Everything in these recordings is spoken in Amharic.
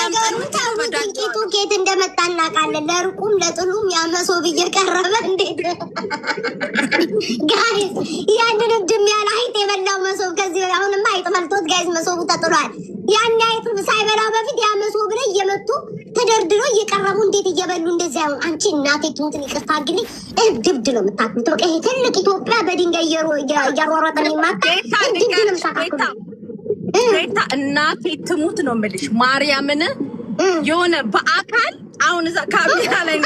ነገሩን ታውቂቱ ኬት እንደመጣና ቃል ለርቁም ለጥሉም ያመሶብ እየቀረበ እንዴት ጋይስ ያንን ድም ያለ አይጥ የበላው መሶብ ከዚህ አሁንማ አይጥ መልቶት ጋይስ መሶቡ ተጥሏል። ያን አይጥ ሳይበላው በፊት ያመሶብ ላይ እየመጡ ተደርድሮ እየቀረቡ እንዴት እየበሉ እንደዚህ አሁን አንቺ እናቴ ትሙትን ይቅርታ አግልኝ ድብድ ነው የምታክሉት። በቃ ይሄ ትልቅ ኢትዮጵያ በድንጋይ እያሯሯጠን ይማታ ድብድ ነው የምታክሉት። ቤታ እናቴ ትሙት ነው የምልሽ ማርያምን የሆነ በአካል አሁን እዛ ካሜራ ላይ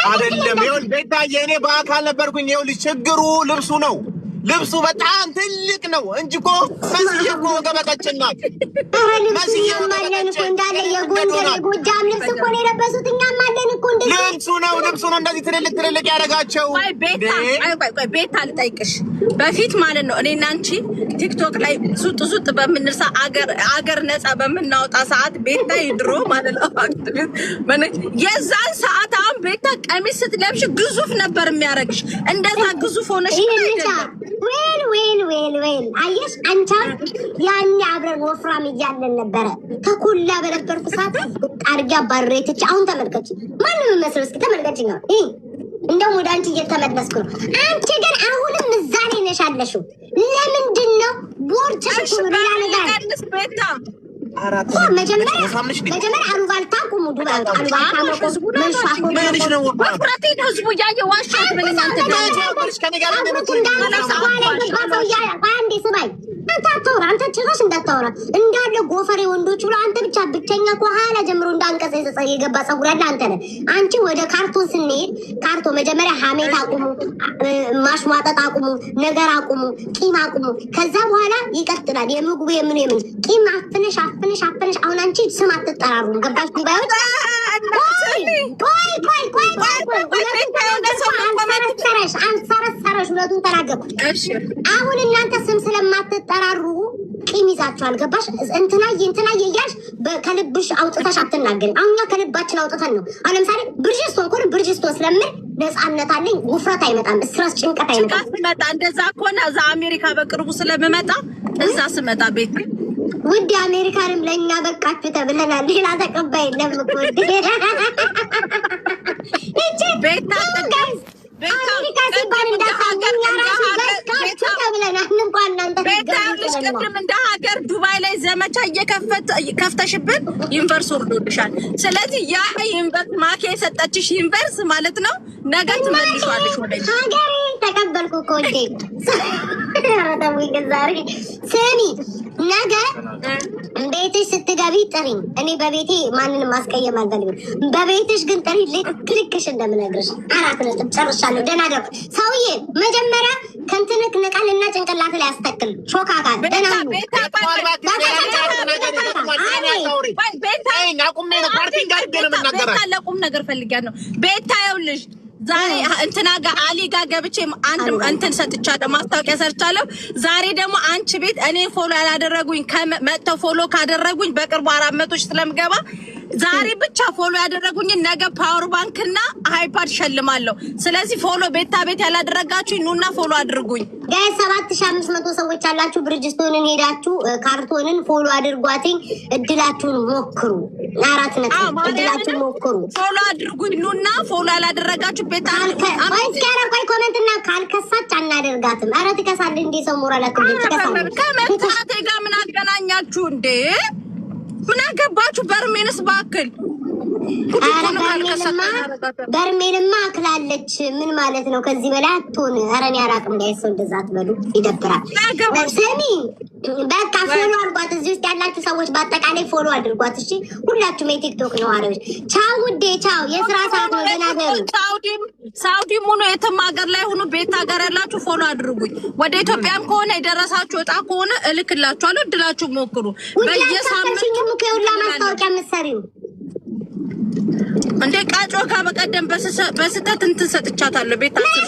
አይደለም ይሁን ቤታ የኔ በአካል ነበርኩኝ። ይኸውልሽ ችግሩ ልብሱ ነው። ልብሱ በጣም ትልቅ ነው እንጂ እኮ መስዬ እኮ ገበቀችን ናት። መስዬ ማለን እኮ እንዳለ የጎንደር የጎጃም ልብስ እኮ ነው የለበሱት። እኛም አለን እኮ እንደዚህ ልብሱ ነው እንደዚህ ትልልቅ ያደረጋቸው። ቤታ ልጠይቅሽ በፊት ማለት ነው እኔና አንቺ ቲክቶክ ላይ ሱጥ በምንርሳ አገር ነፃ በምናወጣ ሰዓት ቤታ ይድሮ ማለት ነው የዛን ሰዓት አሁን ቤታ ቀሚስ ስትለብሽ ግዙፍ ነበር የሚያረግሽ። እንደዛ ግዙፍ ሆነሽ አይደለም ዌል አየሽ አንቺ ያኔ አብረን ወፍራም እያለን ነበረ ተኩላ በነበርኩ ሰዓት አርጋ ባሬትች። አሁን ተመልከች ማንም መስለው እስኪ ተመልከች ነው እንደው ወደ አንቺ እየተመለስኩ ነው። አንቺ ግን አሁንም እዛ ላይ ነሽ አለሽው። ለምንድን ነው ቦርጭሽ ሁሉ ሌላ ነገር ቤታ መጀመሪያ አሉባልታ ቁሙ። ዱባይ አሉባልታ መቆም መንሻፎ ነው ወፍራቴን ህዝቡ እያየ ዋሻት በለኝ አንተ አንተ ጭራሽ እንዳታወራ እንዳለ ጎፈሬ ወንዶች ብሎ አንተ ብቸኛ ከኋላ ጀምሮ እንዳንቀጸ የገባ ጸጉር ያለ አንተ ነህ። አንቺ ወደ ካርቶን ስንሄድ ካርቶን መጀመሪያ ሀሜት አቁሙ፣ ማሽሟጠጥ አቁሙ፣ ነገር አቁሙ፣ ቂም አቁሙ። ከዛ በኋላ ይቀጥላል የምግቡ የምን ቂም አፍነሽ አሁን አንቺ ስም አትጠራሩ። ገባሽ? ጉባኤዎች አንሰረሰረሽ ሁለቱን ተናገርኩ። አሁን እናንተ ስም ስለማትጠራሩ ቂም ይዛችኋል። ገባሽ? እንትናዬ እያልሽ ከልብሽ አውጥተሽ አትናገሪ። አሁን እኛ ከልባችን አውጥተን ነው። አሁን ለምሳሌ ብርጅስቶን ኮን ብርጅስቶን ስለምን ነፃነት አለኝ፣ ውፍረት አይመጣም፣ ስትረስ ጭንቀት አይመጣም። ስመጣ እንደዛ ከሆነ እዛ አሜሪካ በቅርቡ ስለምመጣ እዛ ስመጣ ቤት ውድ አሜሪካንም ለእኛ በቃችሁ ተብለናል። ሌላ ተቀባይ የለም እኮ ቤታ አሜሪካ ሲባል እንዳሳገኛ ራሱ በቃችሁ ተብለናል። እንኳን እናንተ ቅድም እንደ ሀገር ዱባይ ላይ ዘመቻ እየከፍተሽብን ዩኒቨርስ ወርዶልሻል። ስለዚህ ያ ዩኒቨርስ ማኬ የሰጠችሽ ዩኒቨርስ ማለት ነው ነገ ትመልሷለሽ ወደ ሀገሬ። ተቀበልኩ እኮ እንዴ ዛሬ ስሚ ነገ ቤትሽ ስትገቢ ጥሪኝ። እኔ በቤቴ ማንንም ማስቀየም አልፈልግም። በቤትሽ ግን ጥሪ ልክልክሽ እንደምነግርሽ 4 ነጥብ ጨርሻለሁ። ደህና ደርኩ። ሰውዬ መጀመሪያ ከንትንክ ንቀልና ጭንቅላት ላይ አስተክል ሾካካል። ደህና ነው። ቁም ነገር ፈልጊያለሁ። ቤታ ይኸውልሽ ዛሬ እንትና ጋር አሊ ጋር ገብቼ አንድ እንትን ሰጥቻለሁ፣ ማስታወቂያ ሰርቻለሁ። ዛሬ ደግሞ አንቺ ቤት እኔ ፎሎ ያላደረጉኝ መጥተው ፎሎ ካደረጉኝ በቅርቡ 400 ስለምገባ ዛሬ ብቻ ፎሎ ያደረጉኝ ነገ ፓወር ባንክ እና አይፓድ ሸልማለሁ። ስለዚህ ፎሎ ቤታ ቤት ያላደረጋችሁ ኑና ፎሎ አድርጉኝ። ጋይ 7500 ሰዎች አላችሁ። ብርጅስቶንን ሄዳችሁ ካርቶንን ፎሎ አድርጓትኝ። እድላችሁን ሞክሩ። 4 ነጥብ እድላችሁን ሞክሩ። ፎሎ አድርጉኝ ኑና ፎሎ ያላደረጋችሁ ቤታ ቆይ ኮሜንትና ካልከሳች አናደርጋትም። ኧረ ትከሳለህ እንዴ ሰው ሞራል አትልኝ። ትከሳለህ ከመጣቴ ጋር ምን አገናኛችሁ እንዴ? ምን አገባችሁ? በርሜንስ ባክል በርሜንማ አክላለች። ምን ማለት ነው? ከዚህ በላይ አትሆን። ኧረ እኔ አላቅም። እንዳይሰው እንደዛ አትበሉ፣ ይደብራል። ስሚ በቃ ፎሎ አድርጓት። እዚህ ውስጥ ያላችሁ ሰዎች በአጠቃላይ ፎሎ አድርጓት። እሺ ሁላችሁም የቲክቶክ ነዋሪዎች ቻው ውዴ፣ ቻው። የስራ ሰዓት ነው። ገናገሩ ሳውዲም ሆኖ የትም ሀገር ላይ ሆኖ ቤት ሀገር ያላችሁ ፎሎ አድርጉኝ። ወደ ኢትዮጵያም ከሆነ የደረሳችሁ እጣ ከሆነ እልክላችኋለሁ። እድላችሁ ሞክሩ። በየሳምንቱ ከሁላ ማስታወቂያ የምትሰሪው እንደ ቃጮ በቀደም በስተት እንትን ሰጥቻታለሁ። ቤታችን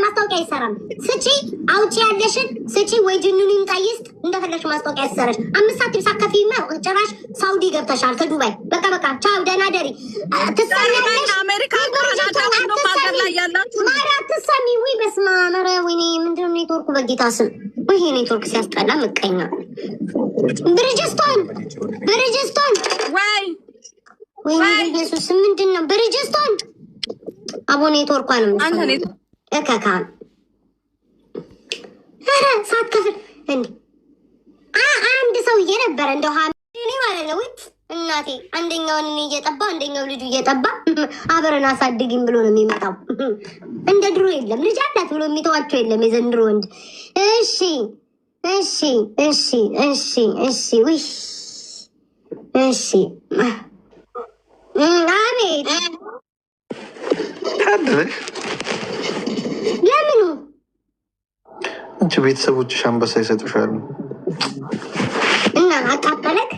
ማስታወቂያ ይሰራል። ስጪ አውጪ ያለሽን ስጪ ወይ ጅኑኒን ቀይስት እንደፈለግሽ ማስታወቂያ ይሰራሽ። 5 ሰዓት ይብሳ ከፊማ ጭራሽ ሳውዲ ገብተሻል ከዱባይ። በቃ ቻው ደህና ደሪ። ትሰሚያለሽ አሜሪካ ካናዳ ሁሉ ሀገር ላይ ያላችሁ ማለት ትሰሚ ወይ በስማ መረ ወይኔ ምንድነው ኔትወርኩ በጌታ ስም ወይ ኔትወርክ ሲያስጠላ ምቀኛ ብርጅስቶን ወይ ኢየሱስ ምንድን ነው ብርጅስቶን አቦ ኔትወርኳን እከካን ሳትከፍል እንዴ አንድ ሰውዬ ነበረ እንደው እኔ ማለት ነው እናቴ አንደኛውን እኔ እየጠባ አንደኛው ልጁ እየጠባ አብረን አሳድጊም ብሎ ነው የሚመጣው። እንደ ድሮ የለም ልጅ አላት ብሎ የሚተዋቸው የለም የዘንድሮ ወንድ። እሺ ውይ እሺ አቤት ታድለሽ ለምኑ አንቺ ቤተሰቦችሽ አንበሳ ይሰጡሻል እና አቃጠለክ?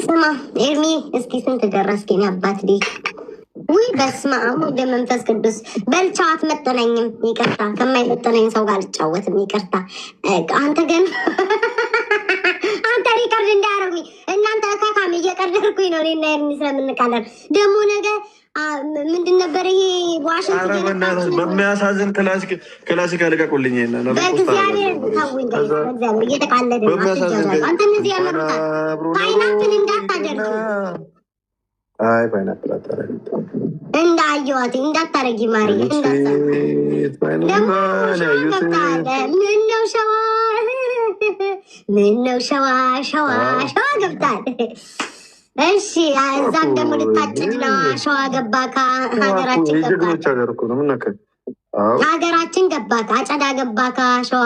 ስማ ኤርሚ እስኪ ስንት ደረስኪኝ? አባት ዲ ውይ በስመ አብ ወደ መንፈስ ቅዱስ በልቻው አትመጠነኝም። ይቅርታ ከማይመጠነኝ ሰው ጋር አልጫወትም። ይቅርታ አንተ ግን አንተ ሪከርድ እንዳያረጉኝ እናንተ ካካም እየቀደርኩኝ ነው። እኔና ኤርሚ ስለምንቃለን ደግሞ ነገ ምንድን ነበር ይሄ ዋሽንግተን በሚያሳዝን ክላሲክ አለቃቁልኝ በእግዚአብሔር ታውኝ በእግዚአብሔር እየተቃለደ አንተ እነዚህ ያመሩታል ፓይናፕል እንዳታደርጉ ፓይናፕል አታረጊ እንዳየዋት እንዳታረጊ ማሪ ምነው ሸዋ ገብታል። እሺ እዛም ደግሞ ልታጭድ ነው። ሸዋ ገባካ ሀገራችን ገባካ አጨዳ ገባካ ሸዋ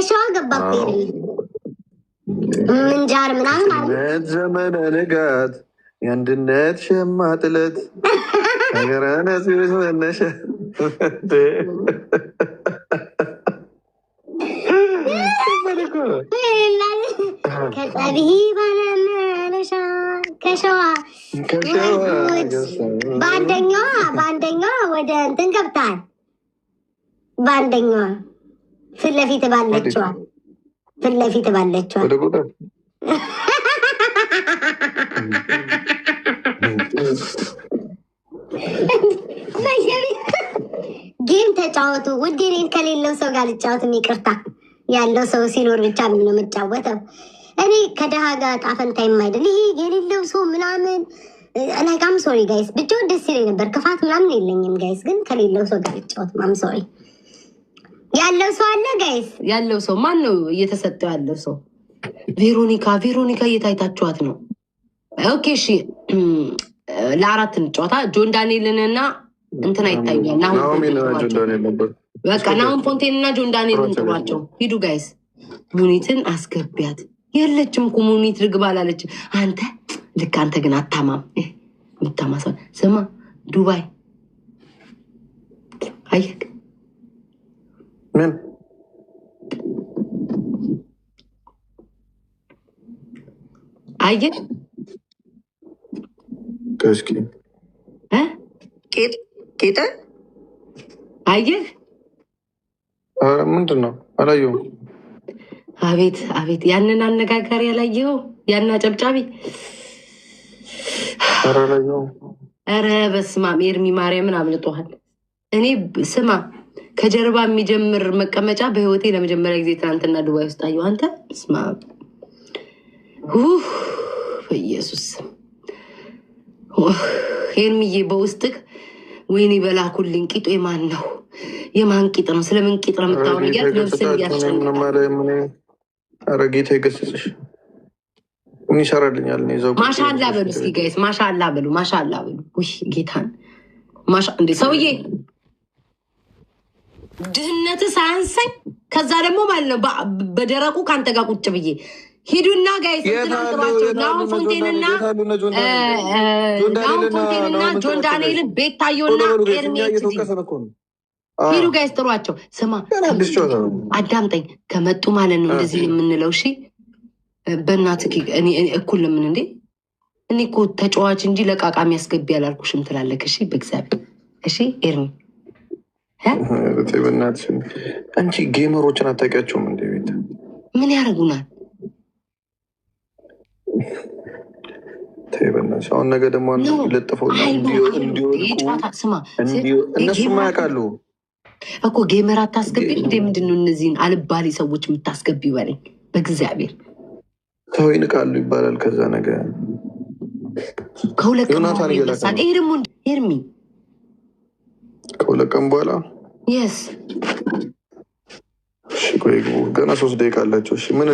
ሸዋ ገባካ ምንጃር ምናምን አለ ዘመነ ንጋት የአንድነት ሸማ ጥለት ሀገራነት መነሻ ከጸብሂ ባለመነሻ ከሸዋ በአንደኛዋ ወደ እንትን ገብታል። በአንደኛዋ ፊት ለፊት ባለችዋል ጌም ተጫወቱ ውድ። እኔን ከሌለው ሰው ጋር ልጫወትም ይቅርታ ያለው ሰው ሲኖር ብቻ ምን ነው የምጫወተው? እኔ ከደሃ ጋር ጣፈንታ የማይደል ይሄ የሌለው ሰው ምናምን ላይክ ሶሪ ጋይስ ብቻው ደስ ይለኝ ነበር። ክፋት ምናምን የለኝም ጋይስ፣ ግን ከሌለው ሰው ጋር ልጫወት ማም ሶሪ። ያለው ሰው አለ ጋይስ። ያለው ሰው ማን ነው እየተሰጠው? ያለው ሰው ቬሮኒካ እየታይታችኋት ነው። ኦኬ እሺ፣ ለአራት እንጫወታ። ጆን ዳንኤልን እና እንትና ይታያል። በቃ ናሁን ፎንቴን እና ጆን ዳንኤልን ጥሯቸው። ሂዱ ጋይስ። ሙኒትን አስገቢያት። የለችም እኮ ሙኒት ርግብ አላለችም። አንተ ልክ አንተ ግን አታማም ምታማሰ ስማ ዱባይ አየክ ምን አየክ ከስኪ ቄጠ አየህ ምንድን ነው? አላየሁም። አቤት ያንን አነጋጋሪ ያላየኸው? ያን አጨብጫቢ ኧረ በስመ አብ ኤርሚ ማርያምን አምልጦሃል። እኔ ስማ ከጀርባ የሚጀምር መቀመጫ በህይወቴ ለመጀመሪያ ጊዜ ትናንትና ዱባይ ውስጥ አየሁ። አንተ ስማ በኢየሱስ ኤርሚዬ በውስጥህ ወይኔ በላኩልኝ። ቂጡ የማን ነው? የማን ቂጥ ነው? ስለምን ቂጥ ነው የምታወራው? ነፍስን እያስጨንቃል። ኧረ ጌታ ይገስጽሽ። ምን ይሰራልኛል? ማሻላ በሉ እስኪ ጋይስ፣ ማሻላ በሉ። ውይ ጌታን እንዴ ሰውዬ ድህነት ሳያንሰኝ ከዛ ደግሞ ማለት ነው በደረቁ ከአንተ ጋር ቁጭ ብዬ ሂዱና ጋይስ ትናንጥሯቸው ናሁን ፎንቴንና ጆን ዳንኤልን ቤታዮና ኤርሜት ሂዱ ጋይስ ጥሯቸው። ስማ አዳምጠኝ፣ ከመጡ ማለት ነው እንደዚህ የምንለው። እሺ በእናትህ እኩል ለምን እንዴ? እኔ እኮ ተጫዋች እንጂ ለቃቃሚ ያስገቢ ያላልኩሽም ትላለህ። እሺ በእግዚአብሔር እሺ ኤርሚ በእናትሽ አንቺ ጌመሮችን አታውቂያቸውም እንደ ቤት ምን ያደርጉናል? አሁን ነገ ደግሞ ለጥፈው እንዲወድቁ እነሱም ያውቃሉ። እኮ ጌመር አታስገቢ እንዴ? ምንድነው እነዚህን አልባሌ ሰዎች የምታስገቢ? በለኝ በእግዚአብሔር። ሰው ይንቃሉ ይባላል። ከዛ ነገር ከሁለት ቀን ይመሳል። ይሄ ደግሞ ኤርሚ ከሁለት ቀን በኋላ የስ ቆይ ገና 3 ደቂቃ አላቸው። ምን